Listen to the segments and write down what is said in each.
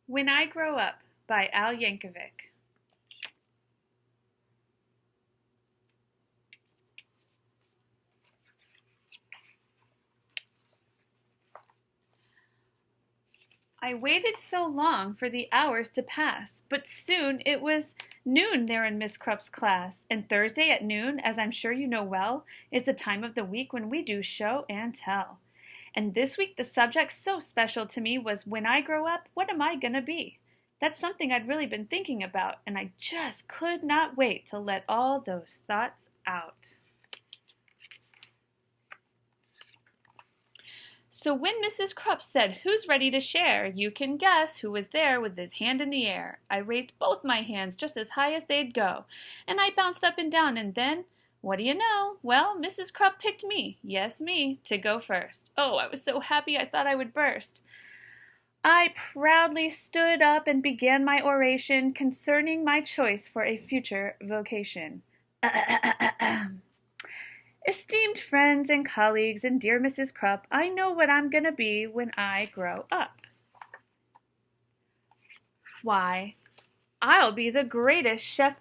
When I Grow Up by Al Yankovic. I waited so long for the hours to pass, but soon it was noon there in Miss Krupp's class, and Thursday at noon, as I'm sure you know well, is the time of the week when we do show and tell. And this week the subject so special to me was When I Grow Up, What Am I Gonna Be? That's something I'd really been thinking about, and I just could not wait to let all those thoughts out. So when Mrs. Krupp said, "Who's ready to share?" you can guess who was there with his hand in the air. I raised both my hands just as high as they'd go, and I bounced up and down, and then, what do you know? Well, Mrs. Krupp picked me, yes me, to go first. Oh, I was so happy I thought I would burst. I proudly stood up and began my oration concerning my choice for a future vocation. Esteemed friends and colleagues and dear Mrs. Krupp, I know what I'm gonna be when I grow up. Why, I'll be the greatest chef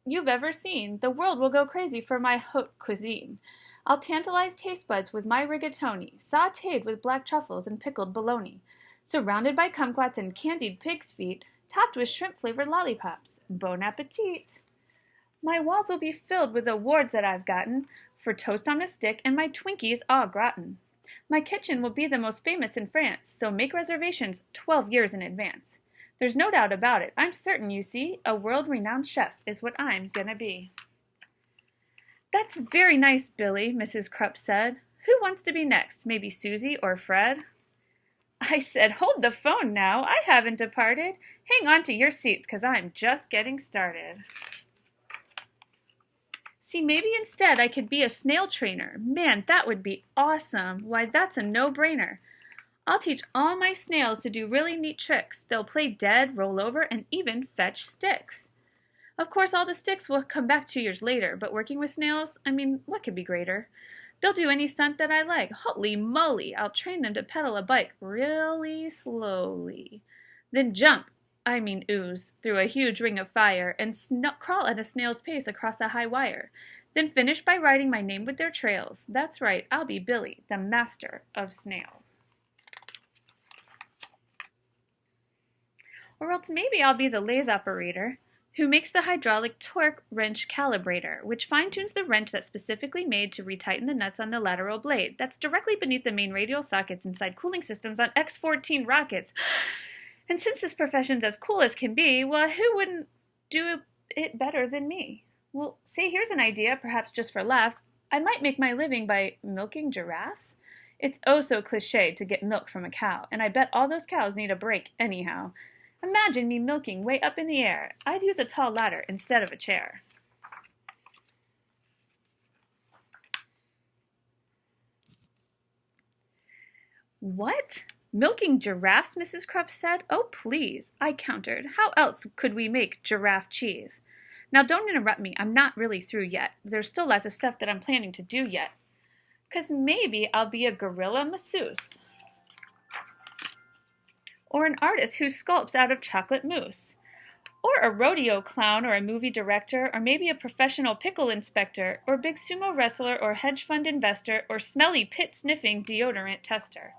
you've ever seen. The world will go crazy for my haute cuisine. I'll tantalize taste buds with my rigatoni, sautéed with black truffles and pickled bologna, surrounded by kumquats and candied pig's feet, topped with shrimp-flavored lollipops. Bon appetit! My walls will be filled with awards that I've gotten for toast on a stick and my Twinkies au gratin. My kitchen will be the most famous in France, so make reservations 12 years in advance. There's no doubt about it. I'm certain, you see, a world-renowned chef is what I'm gonna be. That's very nice, Billy, Mrs. Krupp said. Who wants to be next? Maybe Susie or Fred? I said, hold the phone now. I haven't departed. Hang on to your seats, 'cause I'm just getting started. See, maybe instead I could be a snail trainer. Man, that would be awesome. Why, that's a no-brainer. I'll teach all my snails to do really neat tricks. They'll play dead, roll over, and even fetch sticks. Of course, all the sticks will come back 2 years later, but working with snails, what could be greater? They'll do any stunt that I like. Holy moly, I'll train them to pedal a bike really slowly. Then jump, ooze, through a huge ring of fire and crawl at a snail's pace across a high wire. Then finish by writing my name with their trails. That's right, I'll be Billy, the master of snails. Or else maybe I'll be the lathe operator who makes the hydraulic torque wrench calibrator, which fine-tunes the wrench that's specifically made to retighten the nuts on the lateral blade. That's directly beneath the main radial sockets inside cooling systems on X-14 rockets. And since this profession's as cool as can be, well, who wouldn't do it better than me? Well, say here's an idea, perhaps just for laughs. I might make my living by milking giraffes. It's oh so cliché to get milk from a cow, and I bet all those cows need a break anyhow. Imagine me milking way up in the air. I'd use a tall ladder instead of a chair. What? Milking giraffes, Mrs. Krupp said. Oh, please, I countered. How else could we make giraffe cheese? Now, don't interrupt me. I'm not really through yet. There's still lots of stuff that I'm planning to do yet. 'Cause maybe I'll be a gorilla masseuse. Or an artist who sculpts out of chocolate mousse. Or a rodeo clown or a movie director, or maybe a professional pickle inspector, or big sumo wrestler or hedge fund investor, or smelly pit-sniffing deodorant tester.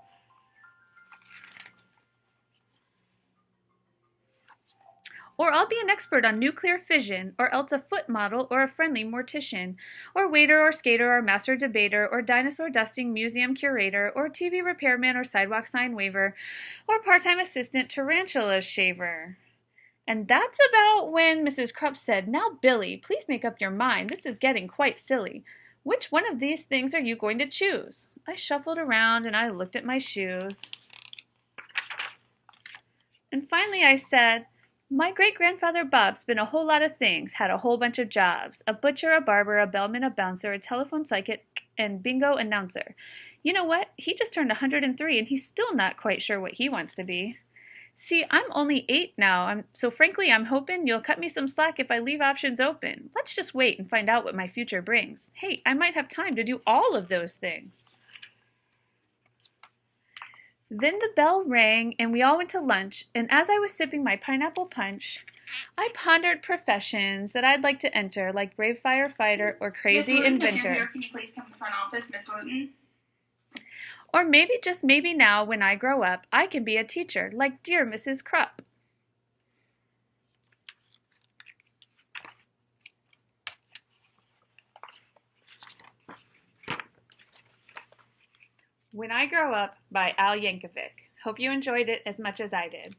Or I'll be an expert on nuclear fission, or else a foot model or a friendly mortician, or waiter or skater or master debater, or dinosaur dusting museum curator, or TV repairman or sidewalk sign waver, or part-time assistant tarantula shaver. And that's about when Mrs. Krupp said, now, Billy, please make up your mind. This is getting quite silly. Which one of these things are you going to choose? I shuffled around and I looked at my shoes. And finally I said, my great-grandfather Bob's been a whole lot of things, had a whole bunch of jobs. A butcher, a barber, a bellman, a bouncer, a telephone psychic, and bingo announcer. You know what? He just turned 103 and he's still not quite sure what he wants to be. See, I'm only 8 now, so frankly I'm hoping you'll cut me some slack if I leave options open. Let's just wait and find out what my future brings. Hey, I might have time to do all of those things. Then the bell rang and we all went to lunch, and as I was sipping my pineapple punch, I pondered professions that I'd like to enter, like brave firefighter or crazy Miss Wooten, if you're inventor. here, can you please come to the front office, Miss Wooten? Or maybe, just maybe now, when I grow up, I can be a teacher, like dear Mrs. Krupp. When I Grow Up by Al Yankovic. Hope you enjoyed it as much as I did.